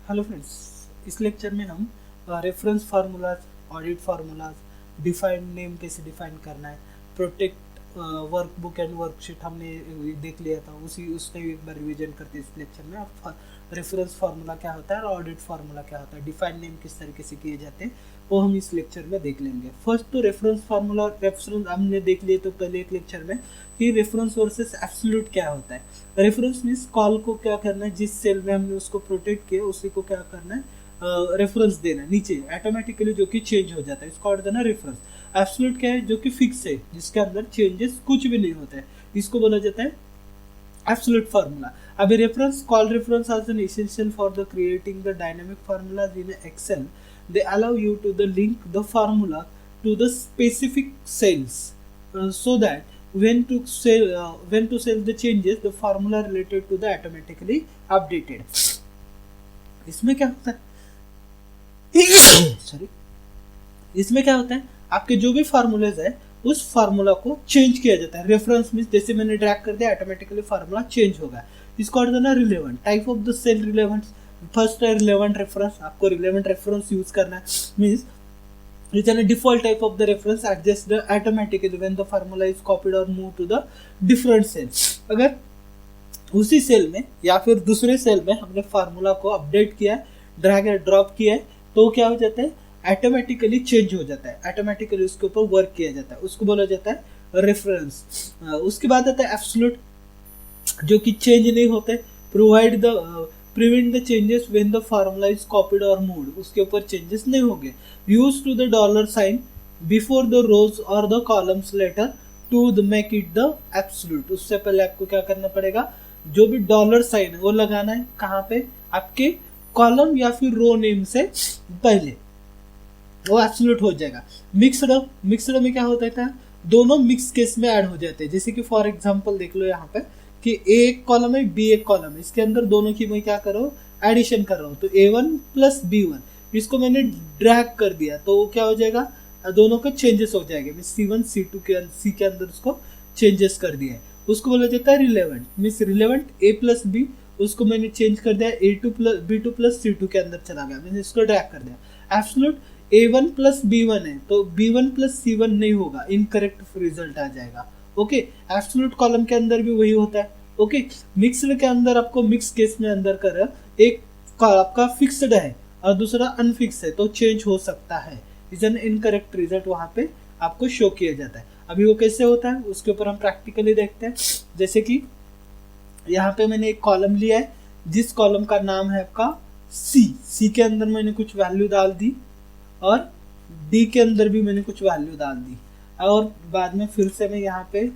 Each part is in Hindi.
हेलो फ्रेंड्स, इस लेक्चर में हम reference formulas, audit formulas, defined name कैसे डिफाइन करना है, प्रोटेक्ट वर्कबुक एंड वर्कशीट हमने देख लिया था, उसने एक बार रिवीजन करते इस लेक्चर में आप रेफरेंस फार्मूला क्या होता है और ऑडिट फार्मूला क्या होता है, डिफाइंड नेम किस तरीके से किए जाते हैं वो हम इस लेक्चर में देख लेंगे। फर्स्ट तो रेफरेंस फार्मूला, रेफरेंस हमने देख लिए तो पहले एक लेक्चर में कि रेफरेंस वर्सेस एब्सोल्यूट क्या होता है। रेफरेंस मीन्स कॉल को क्या करना है, जिस सेल में हमने उसको प्रोटेक्ट किया उसी को क्या करना है, रेफरेंस देना नीचे ऑटोमेटिकली, जो कि चेंज हो जाता है, इसको और देना रेफरेंस। एब्सोल्यूट क्या है, जो कि फिक्स है, जिसके अंदर चेंजेस कुछ भी नहीं होता है, इसको बोला जाता है एब्सोल्यूट फार्मूला। अभी reference, call reference as an essential for the creating the dynamic formulas in Excel. They allow you to link the formula to the specific cells, so that when to sell the changes, the formula related to the automatically updated. इसमें क्या होता है सॉरी इसमें क्या होता है, आपके जो भी फार्मूलाज है उस फार्मूला को चेंज किया जाता है। रेफरेंस मींस जैसे मैंने ड्रैग कर दिया ऑटोमेटिकली फार्मूला चेंज होगा। इसको और देना relevant, type of the cell relevant. First है रिलेवेंट रेफरेंस, आपको रिलेवेंट रेफरेंस यूज करना है, means which are a default type of the reference adjust automatically when the formula is copied or moved to the different cell. अगर उसी सेल में या फिर दूसरे सेल में हमने फार्मूला को अपडेट किया, ड्रैग एंड ड्रॉप किया है, तो क्या हो जाता है, ऑटोमेटिकली चेंज हो जाता है, ऑटोमेटिकली उसके ऊपर वर्क किया जाता है, उसको बोला जाता है रेफरेंस। उसके बाद आता है एब्सोल्यूट, जो कि चेंज नहीं होते, provide the prevent the changes when the formula is copied और मूव्ड, उसके ऊपर चेंजेस नहीं होंगे। Use to the dollar sign before the rows और the columns letter to the make it the absolute. उससे पहले आपको क्या करना पड़ेगा, जो भी डॉलर साइन है वो लगाना है, कहाँ पे, आपके कॉलम या फिर रो नेम से पहले, वो एब्सोल्यूट हो जाएगा। मिक्सड में क्या होता है, दोनों मिक्स केस में ऐड हो जाते हैं। जैसे कि फॉर एग्जांपल देख लो यहाँ पे कि ए एक कॉलम है, बी एक कॉलम है, इसके अंदर दोनों की मैं क्या कर रहा हूँ, एडिशन कर रहा हूँ, तो A1 प्लस B1, इसको मैंने ड्रैग कर दिया तो क्या हो जाएगा, दोनों का चेंजेस हो जाएंगे। C1 C2 सी के अंदर उसको चेंजेस कर दिया है, उसको बोला जाता है relevant. Means relevant A plus B, उसको मैंने चेंज कर दिया A2 plus B2 plus C2 के अंदर चला गया, मैंने इसको ड्रैग कर दिया। एब्सोल्यूट A1 प्लस B1 है तो B1 प्लस C1 नहीं होगा, इनकरेक्ट रिजल्ट आ जाएगा। ओके, एब्सोल्यूट कॉलम के अंदर भी वही होता है। ओके, मिक्स्ड के अंदर आपको मिक्स केस में अंदर कर, एक आपका फिक्स्ड है और दूसरा अनफिक्स है, तो चेंज हो सकता है, इज एन इनकरेक्ट रिजल्ट वहां पे आपको शो किया जाता है। अभी वो कैसे होता है उसके ऊपर हम प्रैक्टिकली देखते हैं। जैसे कि यहाँ पे मैंने एक कॉलम लिया है, जिस कॉलम का नाम है आपका सी के अंदर मैंने कुछ वैल्यू डाल दी और डी के अंदर भी मैंने कुछ वैल्यू डाल दी, और बाद में फिर से मैं यहाँ पे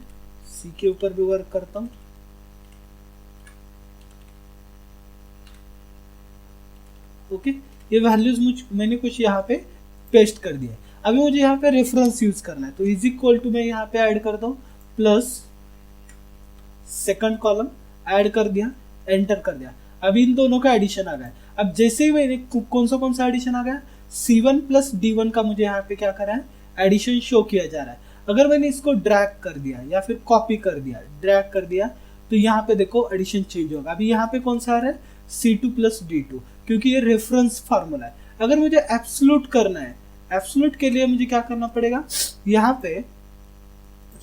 सी के ऊपर भी वर्क करता हूँ। ओके, ये वैल्यूज मैंने कुछ यहाँ पे पेस्ट कर दिया। अभी मुझे यहाँ पे रेफरेंस यूज करना है, तो इज इक्वल टू मैं यहाँ पे ऐड करता हूँ प्लस सेकंड कॉलम ऐड कर दिया, एंटर कर दिया। अभी इन दोनों का एडिशन आ गया। अब जैसे ही मैंने कौन सा एडिशन आ गया, C1 प्लस D1 का मुझे यहाँ पे क्या करा है, एडिशन शो किया जा रहा है। अगर मैंने इसको ड्रैग कर दिया या फिर कॉपी कर दिया, ड्रैग कर दिया, तो यहाँ पे देखो एडिशन चेंज होगा। अभी यहाँ पे कौन सा आ रहा है, C2 प्लस D2, क्योंकि ये रेफरेंस फार्मूला है। अगर मुझे एब्सोल्यूट करना है, एब्सोल्यूट के लिए मुझे क्या करना पड़ेगा, यहाँ पे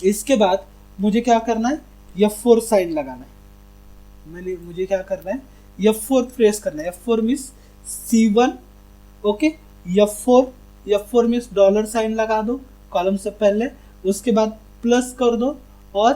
इसके बाद मुझे क्या करना है, F4 साइन लगाना है। मुझे क्या करना है, F4 प्रेस करना है। F4 means C1, okay, F4 means dollar sign लगा दो कॉलम से पहले, उसके बाद प्लस कर दो और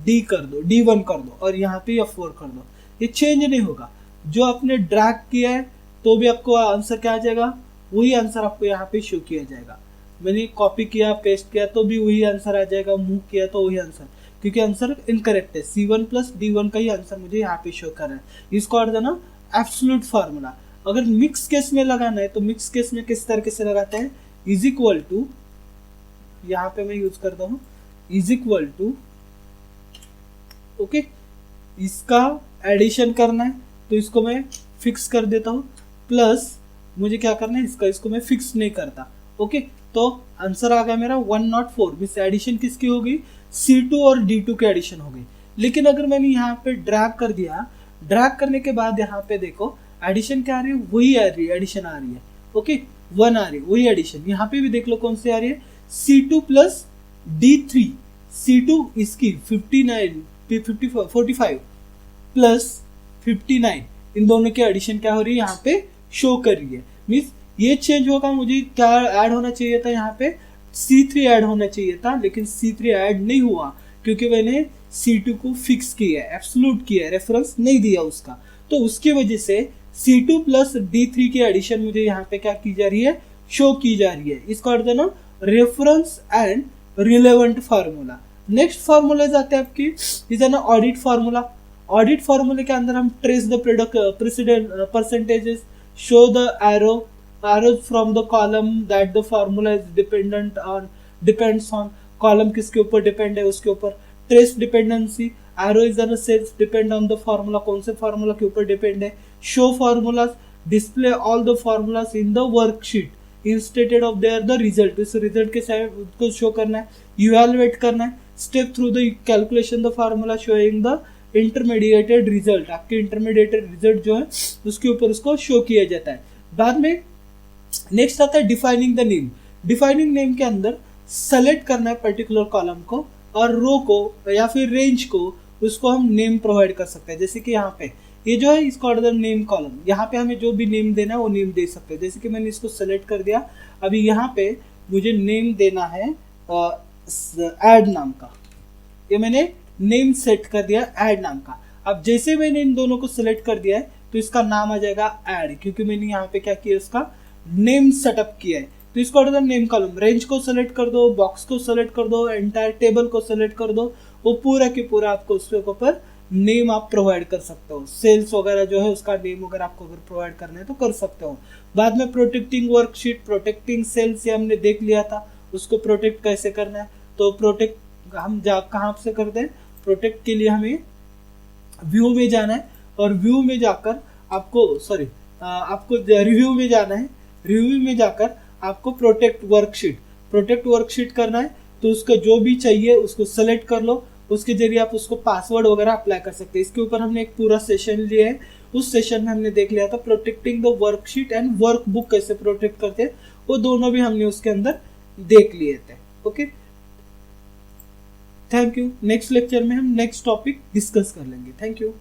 D1 कर दो और यहाँ पे F4 कर दो। ये चेंज नहीं होगा, जो आपने ड्रैग किया है तो भी आपको आंसर क्या आ जाएगा, वही आंसर आपको यहाँ पे शो किया जाएगा। मैंने कॉपी किया, पेस्ट किया तो भी वही आंसर आ जाएगा, मूव किया तो वही आंसर, क्योंकि आंसर इनकरेक्ट है। C1 प्लस D1 का ही आंसर मुझे यहाँ पे शो कर रहा है। इसको और देना एब्सोल्यूट फार्मूला। अगर मिक्स केस में लगाना है तो मिक्स केस में किस तरीके से लगाते हैं, इज इक्वल टू, यहाँ पे मैं यूज करता हूँ इज इक्वल टू, ओके, इसका एडिशन करना है तो इसको मैं फिक्स कर देता हूँ, प्लस मुझे क्या करना है, इसको मैं फिक्स नहीं करता। ओके, तो आंसर आ गया मेरा 104। मीन्स एडिशन किसकी होगी, C2 और D2 की एडिशन हो गई। लेकिन अगर मैंने यहाँ पे ड्रैग कर दिया, ड्रैग करने के बाद यहाँ पे देखो एडिशन क्या आ रही है, वही आ रही है, एडिशन आ रही है, ओके 1 आ रही है, वही एडिशन। यहाँ पे भी देख लो कौन सी आ रही है, C2 प्लस D3, C2 इसकी 59 45 प्लस 59, इन दोनों की एडिशन क्या हो रही है यहाँ पे शो कर रही है। मीन्स ये चेंज होगा, मुझे क्या ऐड होना चाहिए था यहाँ पे, C3 ऐड होना चाहिए था, लेकिन C3 ऐड नहीं हुआ क्योंकि मैंने C2 को फिक्स किया है, एब्सोल्यूट किया है, रेफरेंस नहीं दिया उसका, तो उसकी वजह से C2 प्लस D3 की एडिशन मुझे यहाँ पे क्या की जा रही है, शो की जा रही है। इसका अर्थ है ना reference and relevant formula. Next formula जाते हैं आपकी, इज ना ऑडिट फार्मूला। ऑडिट फार्मूले के अंदर हम trace the product president percentages, show the arrows from the column that the formula is depends on, column किसके ऊपर डिपेंड है, उसके ऊपर trace dependency, arrow is on cells depend on the formula, कौन से फार्मूला के ऊपर डिपेंड है, show formulas, display all the formulas in the worksheet instead of there the result, इस रिजल्ट के साइड को शो करना है, इवैल्यूएट करना है, step through the calculation the formula showing the intermediated result, आपके इंटरमीडिएटेड रिजल्ट जो है उसके ऊपर उसको शो किया जाता है। बाद में नेक्स्ट आता है defining the name. Defining name के अंदर सेलेक्ट करना है पर्टिकुलर कॉलम को और रो को या फिर रेंज को, उसको हम नेम प्रोवाइड कर सकते हैं। जैसे कि यहाँ पे ये जो है इसको ऑर्डर नेम कॉलम, यहाँ पे हमें जो भी नेम देना है वो नेम दे सकते हैं। जैसे कि मैंने इसको सेलेक्ट कर दिया, अभी यहाँ पे मुझे नेम देना है ऐड नाम का, ये मैंने नेम सेट कर दिया ऐड नाम का। अब जैसे मैंने इन दोनों को सिलेक्ट कर दिया है तो इसका नाम आ जाएगा ऐड, क्योंकि मैंने यहाँ पे क्या किया, उसका नेम सेटअप किया है। तो इसको ऑर्डर नेम कॉलम, रेंज को सेलेक्ट कर दो, बॉक्स को सेलेक्ट कर दो, एंटायर टेबल को सेलेक्ट कर दो, वो पूरा के पूरा आपको उसके ऊपर नेम आप प्रोवाइड कर सकते हो। सेल्स वगैरह जो है उसका नेम अगर आपको अगर प्रोवाइड करना है तो कर सकते हो। बाद में प्रोटेक्टिंग वर्कशीट, प्रोटेक्टिंग सेल्स, ये हमने देख लिया था, उसको प्रोटेक्ट कैसे करना है। तो प्रोटेक्ट हम कहाँ से करते हैं, प्रोटेक्ट के लिए हमें व्यू में जाना है और व्यू में जाकर आपको आपको रिव्यू में जाना है, रिव्यू में जाकर आपको प्रोटेक्ट वर्कशीट करना है। तो उसका जो भी चाहिए उसको सेलेक्ट कर लो, उसके जरिए आप उसको पासवर्ड वगैरह अप्लाई कर सकते हैं। इसके ऊपर हमने एक पूरा सेशन लिया है, उस सेशन में हमने देख लिया था protecting the worksheet and workbook कैसे प्रोटेक्ट करते हैं, वो दोनों भी हमने उसके अंदर देख लिए थे। Okay, thank you. Next lecture में हम नेक्स्ट टॉपिक डिस्कस कर लेंगे। Thank you.